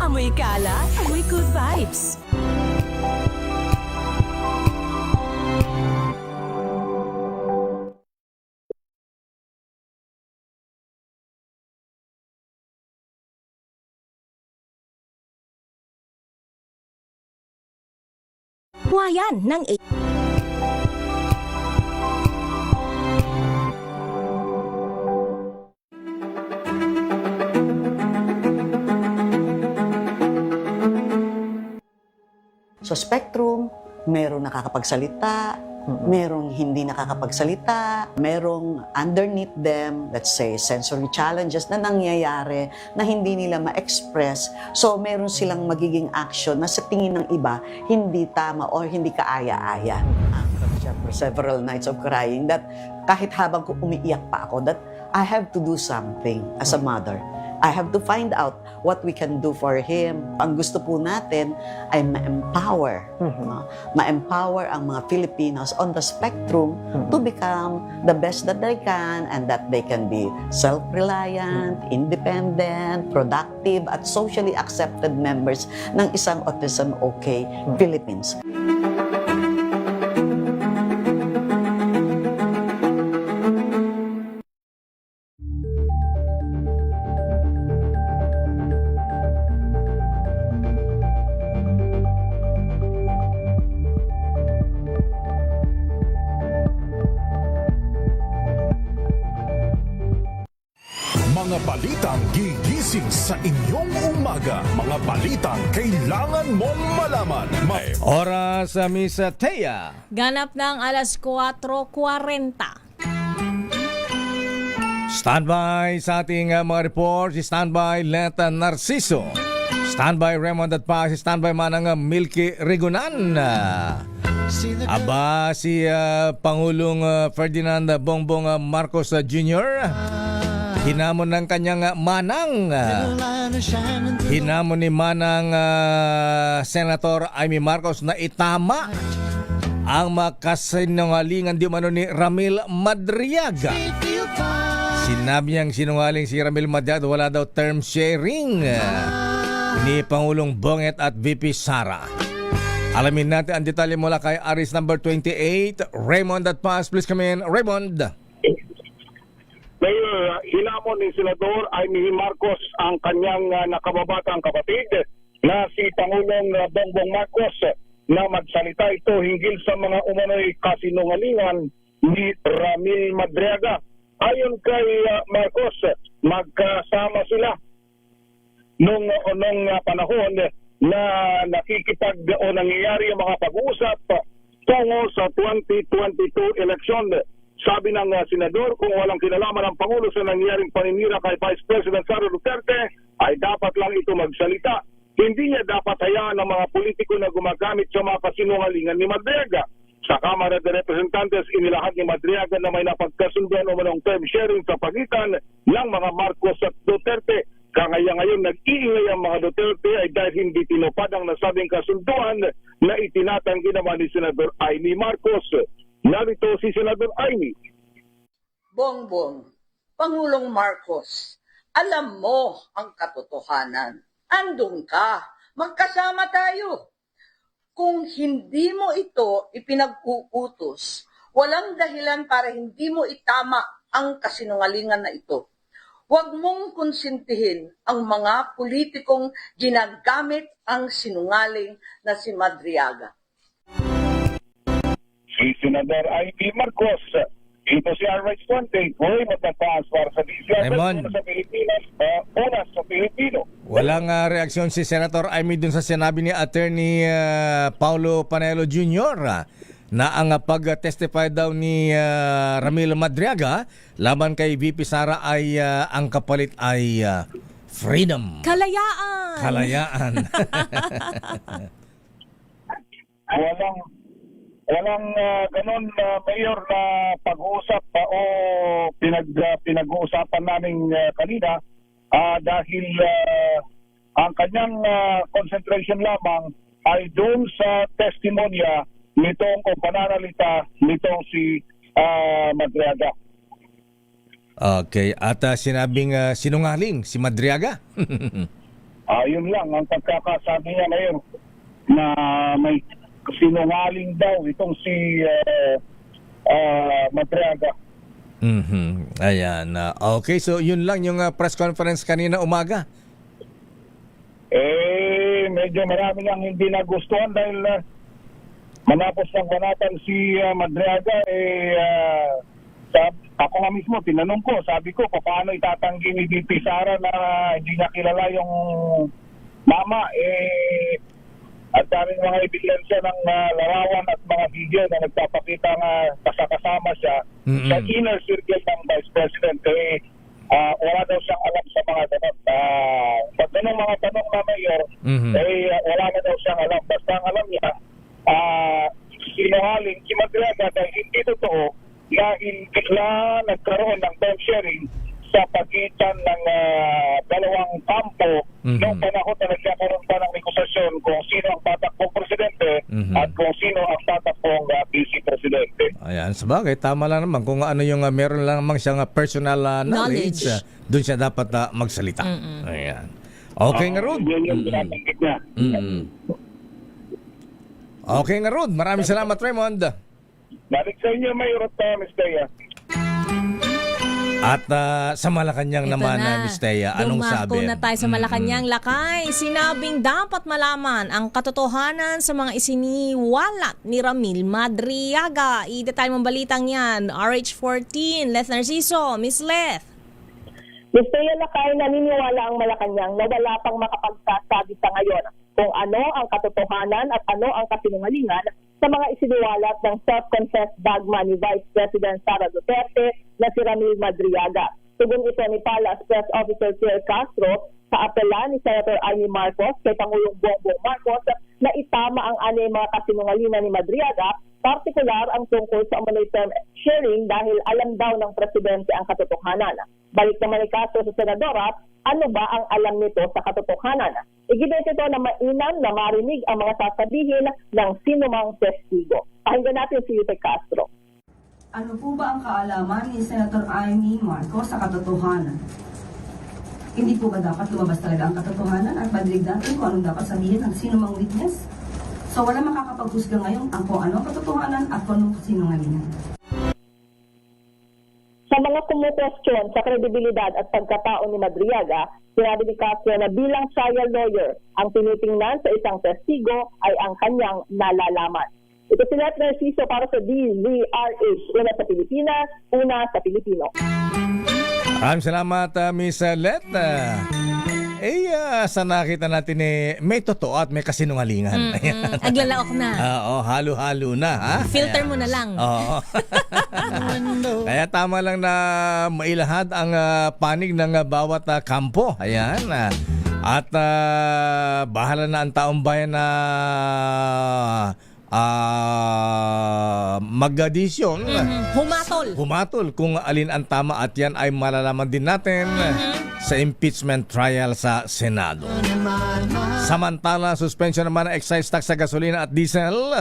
Amoy kalat, amoy good vibes. Huwayan ng Sa spectrum, merong nakakapagsalita, merong hindi nakakapagsalita, merong underneath them, let's say, sensory challenges na nangyayari na hindi nila ma-express. So, meron silang magiging action na sa tingin ng iba, hindi tama or hindi kaaya-aya. After several nights of crying, that kahit habang umiiyak pa ako, that I have to do something as a mother. I have to find out what we can do for him. Ang gusto po natin ay ma-empower. No? Ma-empower ang mga Filipinos on the spectrum to become the best that they can and that they can be self-reliant, independent, productive, at socially accepted members ng isang autism okay Philippines. Mga balitang gigising sa inyong umaga. Mga balitang kailangan mong malaman. Oras sa Misa Thea. Ganap ng alas 4:40. Standby sa ating mga reports. Standby Leta Narciso. Standby Raymond at pa. Standby manang Milky Rigunan. Aba si Pangulong Ferdinand Bongbong Marcos Jr. Hinamon ng kanyang manang. Hinamon ni manang Senator Amy Marcos na itama ang makasinungalingan di umano ni Ramil Madriaga. Sinabi niyang sinungaling si Ramil Madriaga, wala daw term sharing ni Pangulong Bonget at VP Sara. Alamin natin ang detalye mula kay Aris number 28, Raymond at Paz. Please come in, Raymond. Mayor, hinamon ni Senador Amy Marcos ang kanyang nakababatang kapatid na si Pangulong Bongbong Marcos na magsalita ito hinggil sa mga umano'y kasinungalingan ni Ramil Madriaga. Ayon kay Marcos, magkasama sila nung panahon na nakikipag o nangyayari ang mga pag-uusap tungo sa 2022 election. Sabi ng senador, kung walang kinalaman ng Pangulo sa nangyaring paninira kay Vice President Sara Duterte, ay dapat lang ito magsalita. Hindi niya dapat hayaan ng mga politiko na gumagamit sa mga kasinungalingan ni Madriaga. Sa Kamara de Representantes, inilahad ni Madriaga na may napagkasunduan o manong term sharing sa pagitan ng mga Marcos at Duterte. Ngayon nag-iingay ang mga Duterte ay dahil hindi tinupad ang nasabing kasunduan na itinatanggi naman ni Senador Amy Marcos. Narito si Senador Amy. Bongbong, Pangulong Marcos, alam mo ang katotohanan. Andun ka, magkasama tayo. Kung hindi mo ito ipinag-uutos, walang dahilan para hindi mo itama ang kasinungalingan na ito. Huwag mong konsintihin ang mga politikong ginagamit ang sinungaling na si Madriaga. Si Senador Amy Marcos, ito si R.H. Fuente, boy, magtapaas para sa DCR. Raymond. Una sa Pilipinas, una sa Pilipino. Walang reaksyon si Senator Amy dun sa sinabi ni Attorney Paulo Panelo Jr. Na ang pag-testify daw ni Ramil Madriaga laban kay VP Sara ay ang kapalit ay freedom. Kalayaan! Kalayaan. Walang ganon Mayor na pag-uusap o pinag-uusapan namin kanina dahil ang kanyang concentration lamang ay doon sa testimonya nitong o pananalita nitong si Madriaga. Okay, at sinabing sinungaling si Madriaga. Yun lang ang pagkakasabi niya ngayon na may sinungaling daw itong si Madriaga. Ayan. Okay, so yun lang yung press conference kanina umaga. Medyo marami ang hindi nagustuhan dahil manapos ng banatan si Madriaga, ako nga mismo, tinanong ko, sabi ko, paano itatanggi ni VP Sara na hindi niya kilala yung mama, at daming mga ebidensya ng larawan at mga video na nagpapakita nga kasama siya sa inner circle ng Vice President. Wala daw siyang alam sa mga ganun. Pag ganun mga tanong na mayor, wala na daw siyang alam. Basta ang alam niya, sinungaling si Madriaga dahil hindi totoo na nagkaroon ng time sharing sa pagitan ng dalawang kampo noong panahon na nagkakaroon pa ng negosasyon kung sino ang tatakbong presidente at kung sino ang tatakbong vice presidente. Ayan, sabagay, tama lang naman. Kung ano yung meron lang naman siyang personal knowledge, doon siya dapat magsalita. Ayan. Okay nga, Rod. Yun yung pinatanggit niya. Okay nga, Rod. Maraming salamat, Raymond. Balik sa inyo, Mayor at Ms. Dea. At sa Malacanang Ito naman, na. Miss Thea, anong Dumako sabi? na tayo sa Malacanang, Lakay. Sinabing dapat malaman ang katotohanan sa mga isiniwalat ni Ramil Madriaga. I-detail mong balitang yan. RH14, Leth Narciso, Miss Leth. Miss Thea Lakay, naniniwala ang Malacanang na wala pang makapagsasabi sa ngayon kung ano ang katotohanan at ano ang kasinungalingan sa mga isiniwalat ng self-confessed bagman ni Vice President Sara Duterte na si Ramil Madriaga. Tugon ito ni Palace Press Officer Pierre Castro sa apela ni Senator Amy Marcos kay Pangulong Bongbong Marcos na itama ang anay mga kasinungalingan ni Madriaga, partikular ang tungkol sa umano'y term sharing dahil alam daw ng presidente ang katotohanan. Balik naman ni Castro sa Senadora, ano ba ang alam nito sa katotohanan? Iginit ito na mainam na marinig ang mga sasabihin ng sinumang testigo. Pakinggan natin si Yute Castro. Ano po ba ang kaalaman ni Senator Amy Marcos sa katotohanan? Hindi po ba dapat lumabas talaga ang katotohanan at madinig natin kung anong dapat sabihin ng sinumang witness? So wala makakapaghusga ngayon ang kung ano ang katotohanan at kung anong sinungalingan. Sa mga kumukwestiyon sa kredibilidad at pagkatao ni Madriaga, sinabi ni Castro na bilang trial lawyer, ang tinitingnan sa isang testigo ay ang kanyang nalalaman. Ito si Leth Narciso para sa DZRH, una sa Pilipinas, una sa Pilipino. Maraming salamat, Miss Let. Sa nakita natin may totoo at may kasinungalingan. Aglalaok na. Oo, halo-halo na. Ha? Filter mo na lang. Oo. Kaya tama lang na mailahad ang panig ng bawat kampo. Ayan. At bahala na ang taong bayan na magdesisyon. Humatol kung alin ang tama at yan ay malalaman din natin sa impeachment trial sa Senado. Samantala, suspension naman ng excise tax sa gasolina at diesel.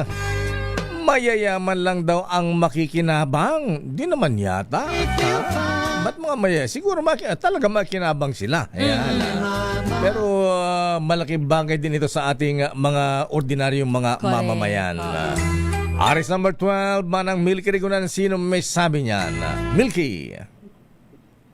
Mayayaman lang daw ang makikinabang. Di naman yata. Ba't mga maya? Siguro talaga makinabang sila. Ayan. Pero malaking bagay din ito sa ating mga ordinaryong mga mamamayan. Aris number 12, Manang Milky Rigunan, sino may sabi niyan? Milky.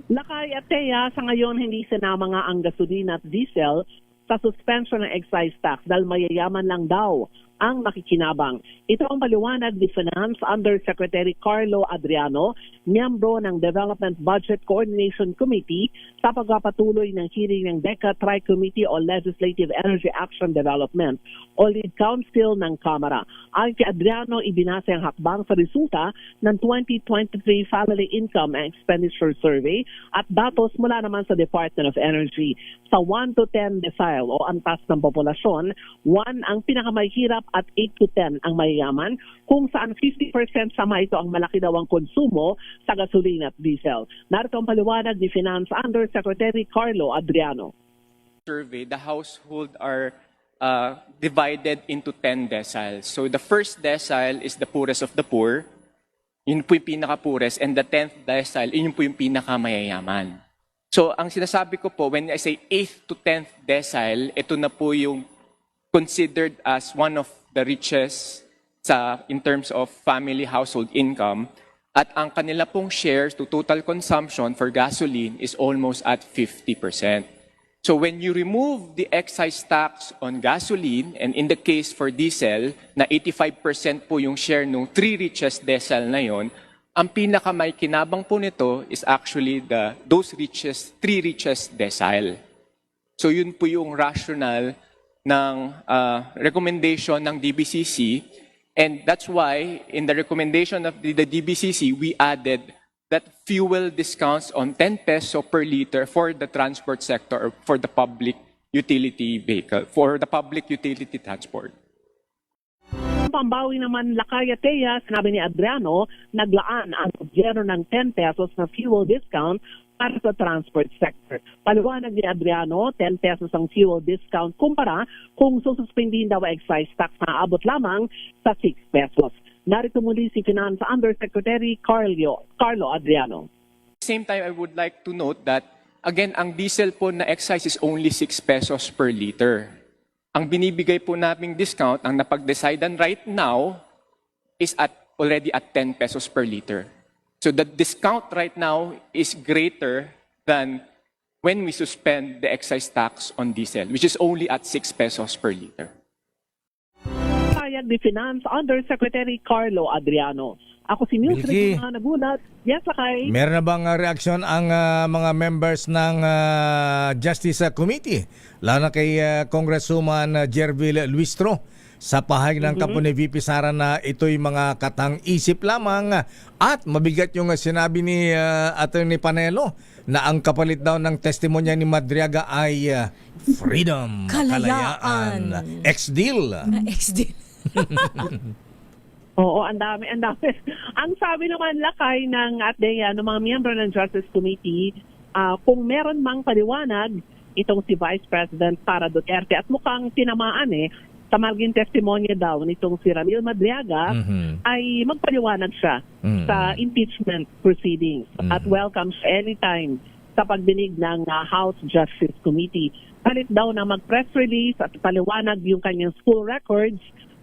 Lakay at Thea, sa ngayon hindi sinama nga ang gasolina at diesel sa suspension ng excise tax dahil mayayaman lang daw ang makikinabang. Ito ang paliwanag ni Finance Undersecretary Carlo Adriano, miyembro ng Development Budget Coordination Committee sa pagpapatuloy ng hearing ng DECA Tri-Committee on Legislative Energy Action Development o Lead Council ng Kamara. Ayon kay Adriano, ibinasa ang hakbang sa resulta ng 2023 Family Income and Expenditure Survey at datos mula naman sa Department of Energy. Sa 1 to 10 decile o antas ng populasyon, 1 ang pinakamahirap at 8 to 10 ang mayayaman, kung saan 50% sama ito ang malaki daw ang konsumo sa gasolina at diesel. Narito ang paliwanag ni Finance Undersecretary Carlo Adriano. Survey, the household are divided into 10 deciles. So the first decile is the poorest of the poor, yun po yung pinaka-poorest, and the 10th decile, yun po yung pinaka-mayayaman. So ang sinasabi ko po, when I say 8th to 10th decile, ito na po yung considered as one of the richest in terms of family household income. At ang kanila pong shares to total consumption for gasoline is almost at 50%. So when you remove the excise tax on gasoline, and in the case for diesel, na 85% po yung share ng 3 richest decile na yon, ang pinaka may kinabang po nito is actually those 3 richest decile. So yun po yung rationale ng recommendation ng DBCC, and that's why in the recommendation of the DBCC, we added that fuel discounts on 10 peso per liter for the transport sector or for the public utility vehicle, for the public utility transport. Pambawi naman Lakayatea, sinabi ni Adriano, naglaan ang gobyerno ng 10 pesos na fuel discount para sa transport sector. Paliwanag ni Adriano, 10 pesos ang fuel discount kumpara kung sususpindihin daw excise tax na abot lamang sa 6 pesos. Narito muli si Finance Undersecretary Carlo Adriano. At the same time, I would like to note that, again, ang diesel po na excise is only 6 pesos per liter. Ang binibigay po naming discount, ang napag-decidan right now, is already at 10 pesos per liter. So the discount right now is greater than when we suspend the excise tax on diesel, which is only at 6 pesos per liter. Payag ni Finance Undersecretary Carlo Adriano. Ako si News Milky. Regional Nagulat. Yes, Lakay. Meron na bang reaksyon ang mga members ng Justice Committee, lalo na kay Congresswoman Jervil Luistro, sa pahayag ng kampo ni VP Sara na ito'y mga katang-isip lamang at mabigat yung sinabi ni Attorney Panelo na ang kapalit daw ng testimonya ni Madriaga ay freedom, Kalayaan. ex-deal. XD. Oo, ang dami. Ang sabi naman Lakay ng ATDEA, ng mga miyembro ng Justice Committee, kung meron mang paliwanag itong si Vice President Sara Duterte at mukhang tinamaan sa maging testimonya daw nitong si Ramil Madriaga, ay magpaliwanag siya sa impeachment proceedings at welcome siya anytime sa pagdinig ng House Justice Committee. Palit daw na mag-press release at paliwanag yung kanyang school records,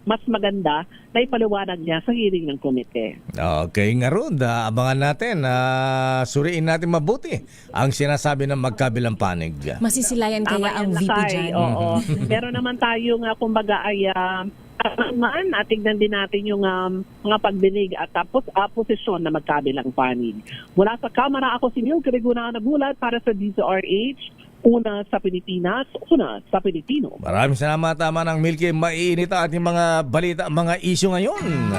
mas maganda na ipaliwanag niya sa hearing ng komite. Okay nga ron, abangan natin, suriin natin mabuti ang sinasabi ng magkabilang panig. Masisilayan Tama kaya ang yan, VP Lakay. dyan. Oo. Meron naman tayong kumbaga ay tignan din natin yung mga pagdinig at tapos posisyon na magkabilang panig. Mula sa Kamara, ako si Neil Cariguna Nagulat para sa DZRH. Una sa Pilipinas, una sa Pilipino. Maraming salamat, tama ng Milky. Maiinit ang ating mga balita, mga isyu ngayon.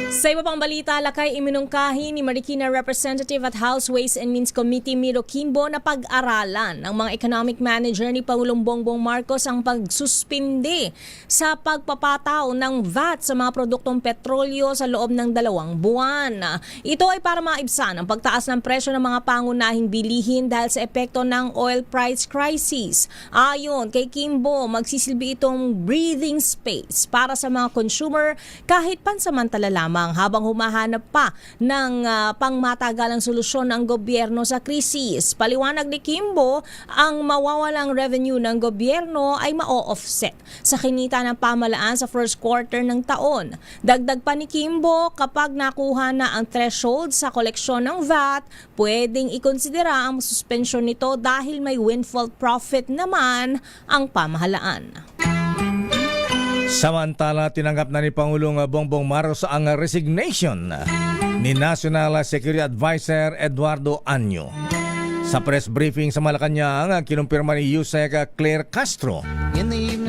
Sa iba pang balita, Lakay, iminungkahi ni Marikina Representative at House Ways and Means Committee Miro Kimbo na pag-aralan ng mga economic manager ni Pangulong Bongbong Marcos ang pagsuspindi sa pagpapataw ng VAT sa mga produktong petrolyo sa loob ng 2 buwan. Ito ay para maibsan ang pagtaas ng presyo ng mga pangunahing bilihin dahil sa epekto ng oil price crisis. Ayon kay Kimbo, magsisilbi itong breathing space para sa mga consumer kahit pansamantala lamang habang humahanap pa ng pangmatagalang solusyon ng gobyerno sa krisis. Paliwanag ni Kimbo, ang mawawalang revenue ng gobyerno ay ma-offset sa kinita ng pamahalaan sa first quarter ng taon. Dagdag pa ni Kimbo, kapag nakuha na ang threshold sa koleksyon ng VAT, pwedeng ikonsidera ang suspensyon nito dahil may windfall profit naman ang pamahalaan. Samantala, tinanggap na ni Pangulong Bongbong Marcos ang resignation ni National Security Advisor Eduardo Anyo. Sa press briefing sa Malacanang, kinumpirma ni Yusek Claire Castro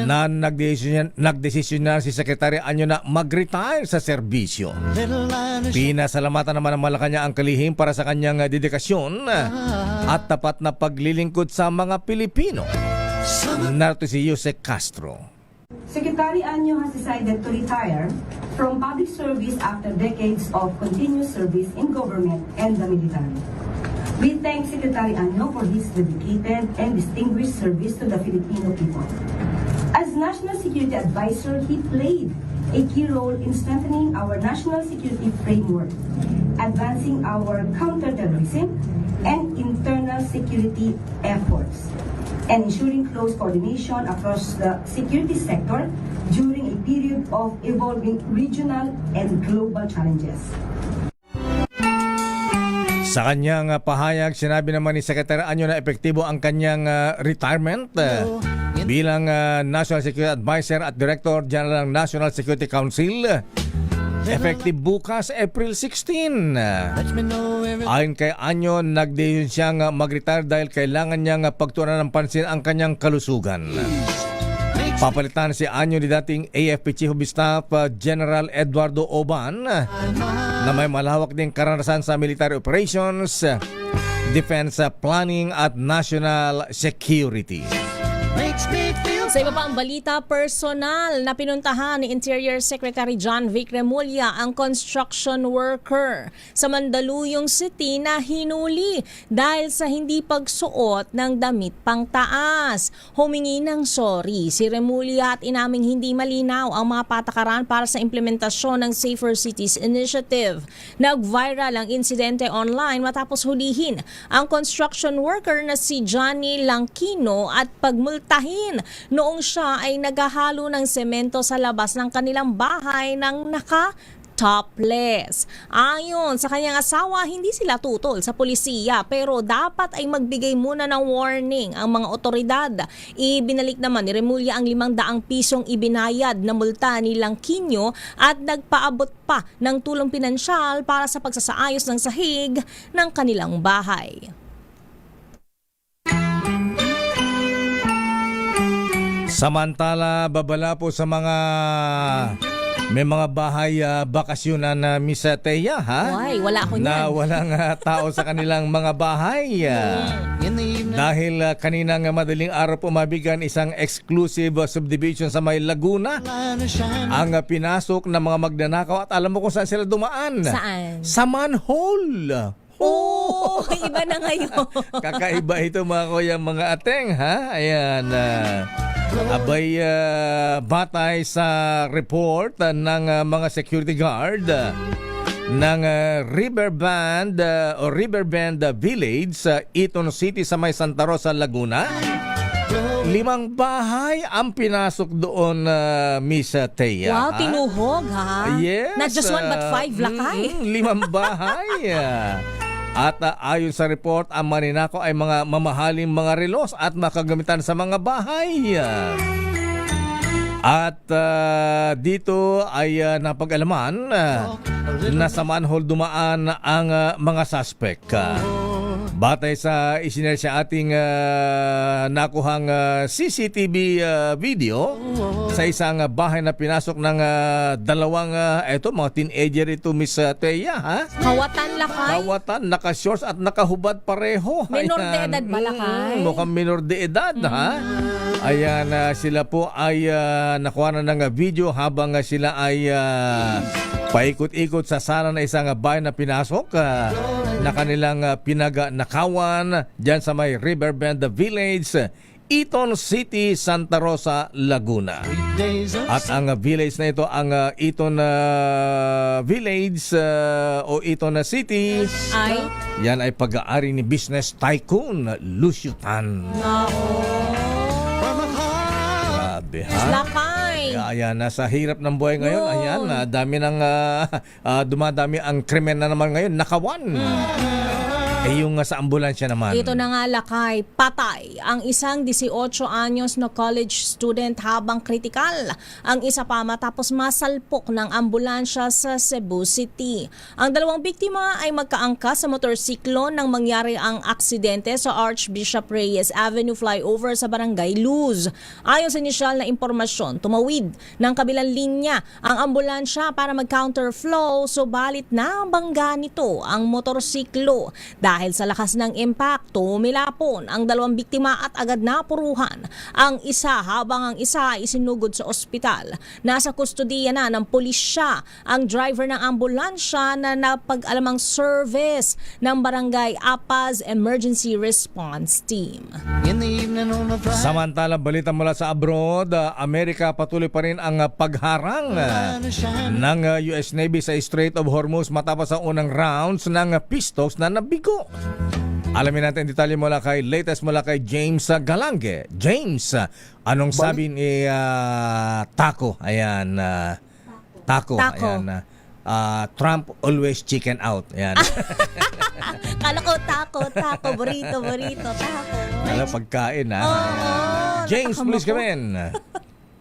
na nagdesisyon na si Secretary Anyo na mag-retire sa serbisyo. Pinasalamatan naman ng Malacanang ang kalihim para sa kanyang dedikasyon at tapat na paglilingkod sa mga Pilipino. Narito si Yusek Castro. Secretary Anyo has decided to retire from public service after decades of continuous service in government and the military. We thank Secretary Anyo for his dedicated and distinguished service to the Filipino people. As National Security Advisor, he played a key role in strengthening our national security framework, advancing our counterterrorism and internal national security efforts and ensuring close coordination across the security sector during a period of evolving regional and global challenges. Sa kanyang pahayag, sinabi naman ni Secretary Anyo na epektibo ang kanyang retirement bilang National Security Advisor at Director General ng National Security Council. Effective bukas, April 16. Ayon kay Anyo, nagdesisyon siyang mag-retire dahil kailangan niyang pagtuunan ng pansin ang kanyang kalusugan. Papalitan si Anyo ni dating AFP Chief of Staff General Eduardo Oban na may malawak ding karanasan sa military operations, defense planning at national security. Sa iba pa ang balita, personal na pinuntahan ni Interior Secretary John Vic Remulla ang construction worker sa Mandaluyong City na hinuli dahil sa hindi pagsuot ng damit pangtaas. Humingi ng sorry si Remulla at inaming hindi malinaw ang mga patakaran para sa implementasyon ng Safer Cities Initiative. Nag-viral ang insidente online matapos hulihin ang construction worker na si Johnny Langkino at pagmultahin noong siya ay naghahalo ng semento sa labas ng kanilang bahay ng naka-topless. Ayon sa kanyang asawa, hindi sila tutol sa polisiya pero dapat ay magbigay muna ng warning ang mga otoridad. Ibinalik naman ni Remulla ang 500 pisong ibinayad na multa ni Langkino at nagpaabot pa ng tulong pinansyal para sa pagsasaayos ng sahig ng kanilang bahay. Samantala, babala po sa mga may mga bahay bakasyonan na Miss Teya, ha? Why? Wala ako na niyan. walang tao sa kanilang mga bahay. Dahil kaninang madaling araw po mabigan isang exclusive subdivision sa may Laguna. Ang pinasok ng mga magnanakaw at alam mo kung saan sila dumaan? Saan? Sa manhole. Oh, iba na ngayon. Kakaiba ito mga kuya, mga ateng, ha? Ayan. Abay, batay sa report ng mga security guard ng Riverbend Village sa Eton City sa may Santa Rosa, Laguna. 5 bahay ang pinasok doon, Miss Teya. Wow, tinuhog, ha? Yes. Not just 1 but 5, lakay. 5 bahay. At ayon sa report, ang maninakaw ay mga mamahaling mga relos at makagamitan sa mga bahay. At dito ay napag-alaman na sa manhole dumaan ang mga suspect. Batay sa isinare sa ating nakuhang CCTV video sa isang bahay na pinasok ng dalawang mga teenager ito, Miss Teya, ha? Kawatan, lakay. Kawatan, naka-shorts at nakahubad pareho. Minor de Ayan. edad ba, lakay? Mukhang minor de edad, ha? Ayan, sila po ay nakuha na ng video habang sila ay paikot-ikot sa sala na isang bahay na pinasok na kanilang pinagnakawan dyan sa may Riverbend Village, Eton City, Santa Rosa, Laguna. At ang village na ito, ang Eton Village o Eton City, yan ay pag-aari ni business tycoon Lucio Tan. Grabe, ha? Lakay. Ayan, nasa hirap ng buhay ngayon. Ayan, dami ng dumadami ang krimen na naman ngayon. Nakawan. Yung sa ambulansya naman. Ito na nga, lakay, patay ang isang 18 anyos na college student habang kritikal. Ang isa pa matapos masalpok ng ambulansya sa Cebu City. Ang dalawang biktima ay magkaangkas sa motorsiklo nang mangyari ang aksidente sa Archbishop Reyes Avenue flyover sa Barangay Luz. Ayon sa inisyal na impormasyon, tumawid ng kabilang linya ang ambulansya para mag-counterflow, subalit nabangga nito ang motorsiklo. Dahil sa lakas ng impakto, milapon ang dalawang biktima at agad napuruhan ang isa habang ang isa ay isinugod sa ospital. Nasa kustodiya na ng pulisya ang driver ng ambulansya na napag-alamang service ng Barangay Apaz Emergency Response Team. Samantala, balita mula sa abroad, Amerika patuloy pa rin ang pagharang ng US Navy sa Strait of Hormuz matapos ang unang rounds ng peace talks na nabigo. Alamin natin detalye latest mula kay James Galange. James, anong sabi ni Taco? Ayan, Taco. Ayan, Trump always chicken out. Ayan. Kala ko taco, burrito, taco. Alam, pagkain ha. James, please come in.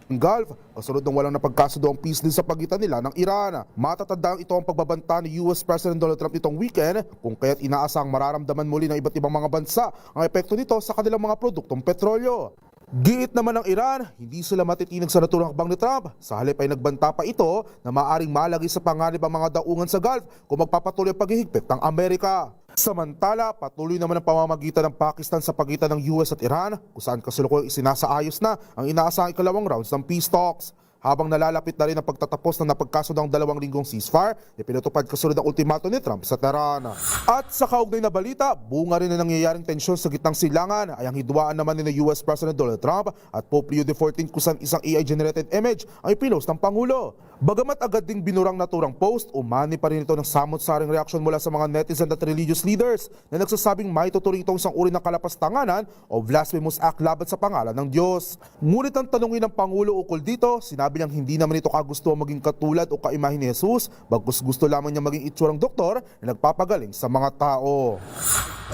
Gulf, kasunod ng walang napagkasundo ang peace deal sa pagitan nila ng Iran. Matatandang ito ang pagbabanta ni US President Donald Trump itong weekend, kung kaya't inaasang mararamdaman muli ng iba't ibang mga bansa ang epekto nito sa kanilang mga produktong petrolyo. Giit naman ng Iran, hindi sila matitinag sa naturang hakbang ni Trump. Sa halip ay nagbanta pa ito na maaaring malagi sa panganib ang mga daungan sa Gulf kung magpapatuloy ang paghihigpit ng Amerika. Samantala, patuloy naman ang pamamagitan ng Pakistan sa pagitan ng US at Iran, kung saan kasalukuyang isinasaayos na ang inaasahang ikalawang rounds ng peace talks. Habang nalalapit na rin ang pagtatapos ng napagkasundang 2 linggong ceasefire, pinatupad kasunod ang ultimatum ni Trump sa Tehran. At sa kaugnay na balita, bunga rin na nangyayaring tensyon sa gitnang silangan ay ang hidwaan naman ni US President Donald Trump at Pope Leo XIV kung saan isang AI-generated image ay pinost ng Pangulo. Bagamat agad ding binurang naturang post, umani pa rin ito ng samot-saring reaksyon mula sa mga netizen at religious leaders na nagsasabing may tuturing itong isang uri ng kalapastanganan o blasphemous act laban sa pangalan ng Diyos. Ngunit ang tanungin ng Pangulo ukol dito, sinabi niyang hindi naman ito kagusto maging katulad o kaimahin ni Jesus, bagkus gusto lamang niya maging itsurang doktor na nagpapagaling sa mga tao.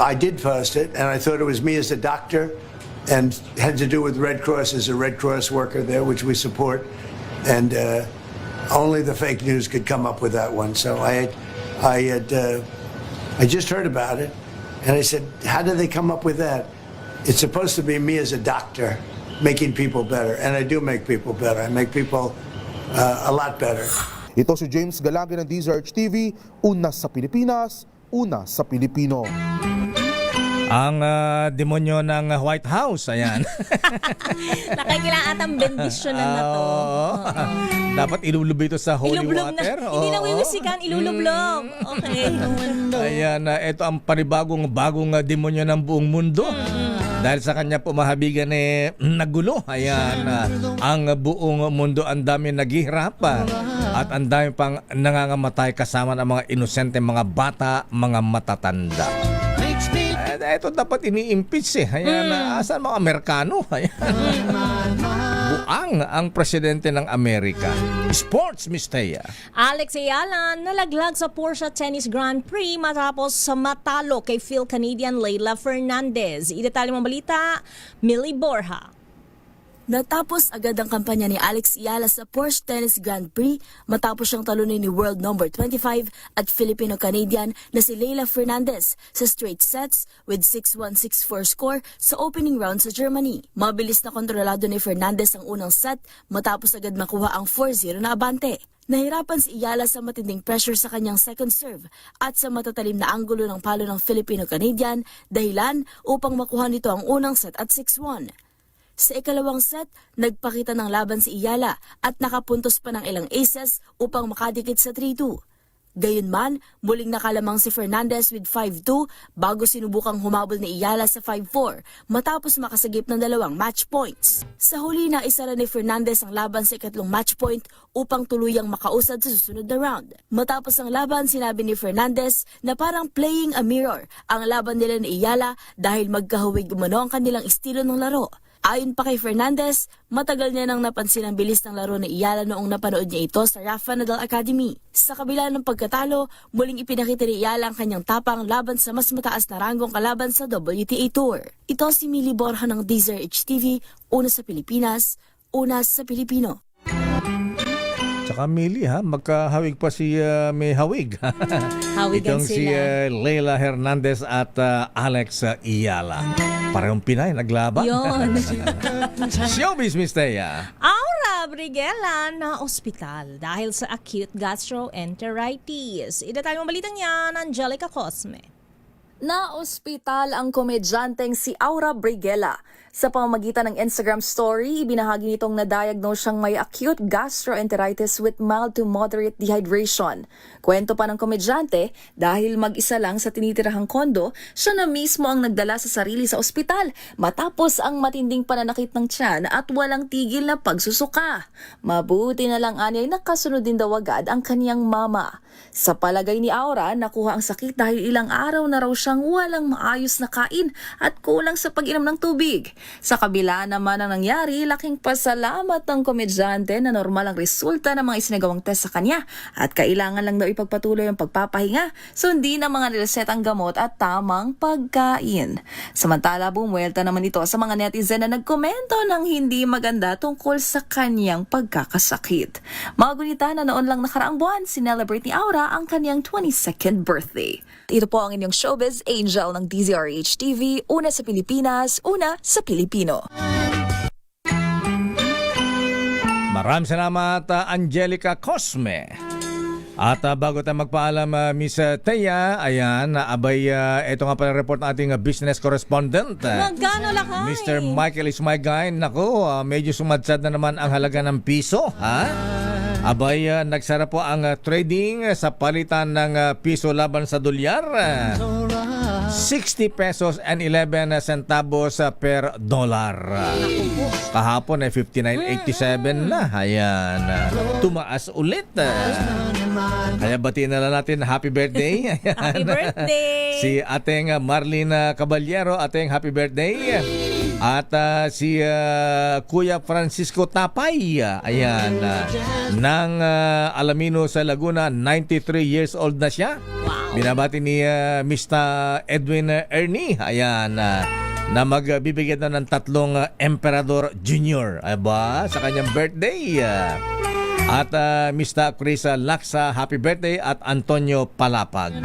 I did post it and I thought it was me as a doctor and had to do with Red Cross as a Red Cross worker there, which we support, and only the fake news could come up with that one. So I just heard about it, and I said, how did they come up with that? It's supposed to be me as a doctor making people better, and I do make people better. I make people a lot better. Ito si James Galange ng DZRH TV, una sa Pilipinas, una sa Pilipino. Ang demonyo ng White House, ayan. Nakailangan atang bendisyonan na to. Dapat ilublob ito sa holy Ilublob water. na. Hindi na wiwisikan, ilulublob. Okay. Ayan, ito ang bagong demonyo ng buong mundo. Dahil sa kanya pumahabigan nagulo. Ayan, ang buong mundo, ang dami naghihirapan. At ang dami pang nangangamatay kasama ng mga inosente, mga bata, mga matatanda. Ito dapat ini-impeach Ayan, asan mga Amerikano? Ayan. Buang ang presidente ng Amerika. Sports, Miss Thea. Alex Ayala nalaglag sa Porsche Tennis Grand Prix matapos matalo kay Phil Canadian Leylah Fernandez. Idetalye mo balita, Millie Borja. Natapos agad ang kampanya ni Alex Ayala sa Porsche Tennis Grand Prix matapos siyang talunin ni world number 25 at Filipino-Canadian na si Leylah Fernandez sa straight sets with 6-1, 6-4 score sa opening round sa Germany. Mabilis na kontrolado ni Fernandez ang unang set matapos agad makuha ang 4-0 na abante. Nahirapan si Ayala sa matinding pressure sa kanyang second serve at sa matatalim na anggulo ng palo ng Filipino-Canadian dahilan upang makuha nito ang unang set at 6-1. Sa ikalawang set, nagpakita ng laban si Ayala at nakapuntos pa ng ilang aces upang makadikit sa 3-2. Gayunman, muling nakalamang si Fernandez with 5-2 bago sinubukang humabol ni Ayala sa 5-4 matapos makasagip ng 2 match points. Sa huli na isara ni Fernandez ang laban sa ikatlong match point upang tuluyang makausad sa susunod na round. Matapos ang laban, sinabi ni Fernandez na parang playing a mirror ang laban nila ni Ayala dahil magkahuwig umano ang kanilang estilo ng laro. Ayon pa kay Fernandez, matagal niya nang napansin ang bilis ng laro ni Ayala noong napanood niya ito sa Rafa Nadal Academy. Sa kabila ng pagkatalo, muling ipinakita ni Ayala ang kanyang tapang laban sa mas mataas na ranggong kalaban sa WTA Tour. Ito si Millie Borja ng DZRH TV, una sa Pilipinas, una sa Pilipino. Tsaka Millie magkahawig pa si may hawig. Hawigan Itong sila. si Leylah Hernandez at Alex Ayala. Parehong Pinay, naglaban. Yun. Showbiz, Miss Thea. Aura Briguela na ospital dahil sa acute gastroenteritis. Idetalye mo balitang yan, Angelica Cosme. Na ospital ang komedyanteng si Aura Briguela Sa pamamagitan ng Instagram story, ibinahagi nitong na-diagnose siyang may acute gastroenteritis with mild to moderate dehydration. Kwento pa ng komedyante, dahil mag-isa lang sa tinitirahang kondo, siya na mismo ang nagdala sa sarili sa ospital matapos ang matinding pananakit ng tiyan at walang tigil na pagsusuka. Mabuti na lang anyay nakasunod din daw agad ang kaniyang mama. Sa palagay ni Aura, nakuha ang sakit dahil ilang araw na raw siyang walang maayos na kain at kulang sa pag-inom ng tubig. Sa kabila naman ng nangyari, laking pasalamat ng komedyante na normal ang resulta ng mga isinagawang test sa kanya at kailangan lang daw ipagpatuloy ang pagpapahinga, sundin ang mga niresetang gamot at tamang pagkain. Samantala, bumuelta naman ito sa mga netizen na nagkomento ng hindi maganda tungkol sa kanyang pagkakasakit. Mga gunita na noon lang nakaraang buwan, sinelebrate ni Aura ang kanyang 22nd birthday. Ito po ang inyong showbiz angel ng DZRH TV, una sa Pilipinas, una sa Pilipino. Maraming salamat, Angelica Cosme. At bago tayo magpaalam, Miss Thea, ayan, ito nga pala report ng ating business correspondent. Magkano lakay? Mr. Michael is my guy. Naku, medyo sumadsad na naman ang halaga ng piso, ha? Nagsara po ang trading sa palitan ng piso laban sa dolyar. 60 pesos and 11 centavos per dollar. Kahapon ay 59.87 na. Ayan. Tumaas ulit. Kaya batiin na lang natin happy birthday. Ayan. Happy birthday! Si ating Marlene Caballero, ating happy birthday. At si Kuya Francisco Tapay, ayan, ng Alamino sa Laguna, 93 years old na siya. Wow. Binabati ni Mr. Edwin Ernie, ayan, na magbibigyan na ng 3 Emperador Junior, aba, sa kanyang birthday. At Mr. Chris Laksa, happy birthday, at Antonio Palapag.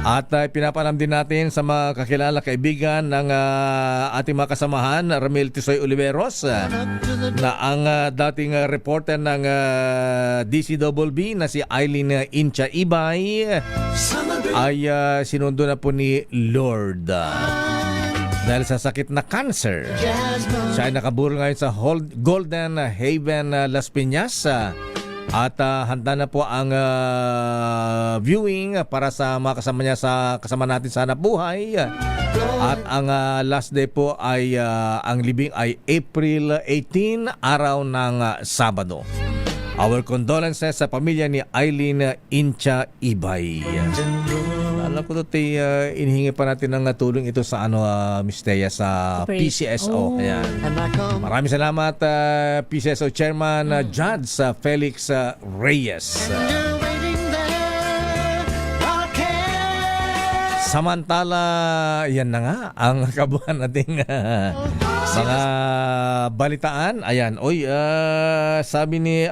At pinapalam din natin sa mga kakilala kaibigan ng ating mga kasamahan, Ramil Tisoy Oliveros, na ang dating reporter ng DCWB na si Eileen Incha Ibay ay sinundo na po ni Lord. Dahil sa sakit na cancer. Siya ay nakaburo ngayon sa Golden Haven, Las Piñas. At handa na po ang viewing para sa mga kasama natin sa Hanapbuhay. At ang last day po ay ang libing ay April 18, araw ng Sabado. Our condolences sa pamilya ni Eileen Incha Ibay. Alam ko inihingi pa natin ng tulong ito sa Miss Thea, sa PCSO. Ayan. Maraming salamat, PCSO Chairman Judge Felix Reyes. Samantala, yan na nga ang kabuhan nating mga balitaan. Ayan, sabi ni,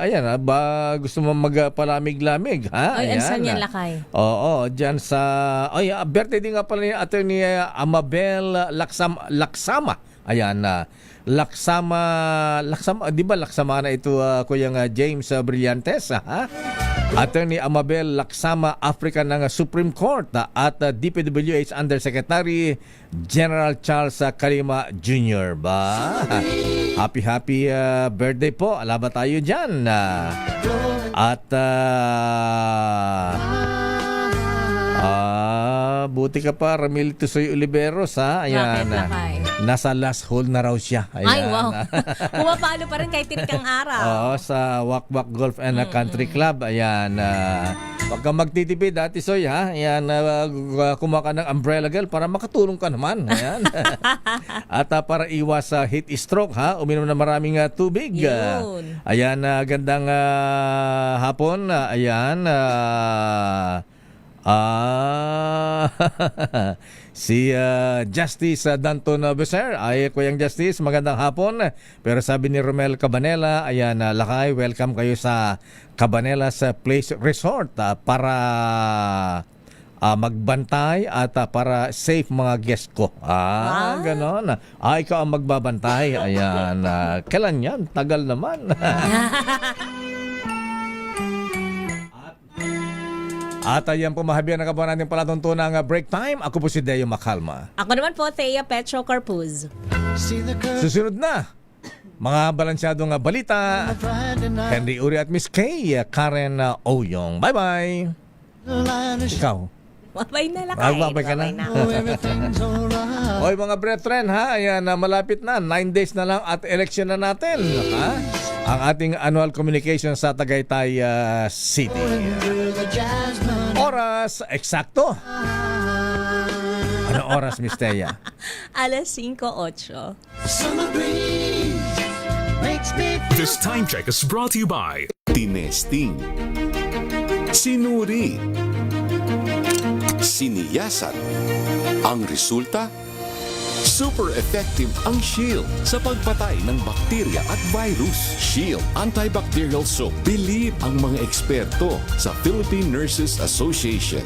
gusto mo magpalamig-lamig, ha? Ayan. Saan yan, lakay? Oo, dyan sa, birthday din nga pala ni Attorney Amabel Laksama. Ayan, Laksama, di ba Laksama na ito, Kuya James Brillantes, ha? Attorney Amabel Laksama, Africa ng Supreme Court, at DPWH Undersecretary General Charles Kalima Jr. ba? Happy birthday po. Alaba tayo dyan. At buti ka pa, Ramil Tisoy Oliveros, ha? Ayan. Nasa last hole na raw siya. Ayan. Ay, wow. Pumapalo pa rin kahit tinikang araw. Oo, sa Wakbak Golf and Country Club. Ayan. Huwag kang magtitipid, Tisoy, ha? Ayan, kumuha ka ng umbrella girl para makatulong ka naman. Ayan. At para iwas sa heat stroke, ha? Uminom na maraming tubig. Yun. Ayan, gandang hapon. Ayan. Si Justice Danton Becer, ay Kuyang Justice, magandang hapon. Pero sabi ni Romel Cabanela, ayan, lakay, welcome kayo sa Cabanela's Place Resort para magbantay at para safe mga guest ko. Ganon. Ikaw ang magbabantay. Ayan, kailan yan? Tagal naman. At ayan po, mahabian na kabuhan natin palatuntunang break time. Ako po si Deo Macalma. Ako naman po, Thea Petro Carpuz. Susunod na, mga balansyadong balita. Henry Uri at Miss Kay, Karen Oyong. Bye-bye. Ikaw. Babay na lakay. Babay ka na. Oy mga brethren ha, ayan, malapit na, 9 days na lang at election na natin. Ha? Ang ating annual communication sa Tagaytay City. Oras, eksakto. Ano oras, Miss Thea? Alas 5:08. This time check is brought to you by Tinesting, sinuri, siniyasan. Ang resulta, super effective ang Shield sa pagpatay ng bakterya at virus. Shield Antibacterial Soap. Believe ang mga eksperto sa Philippine Nurses Association.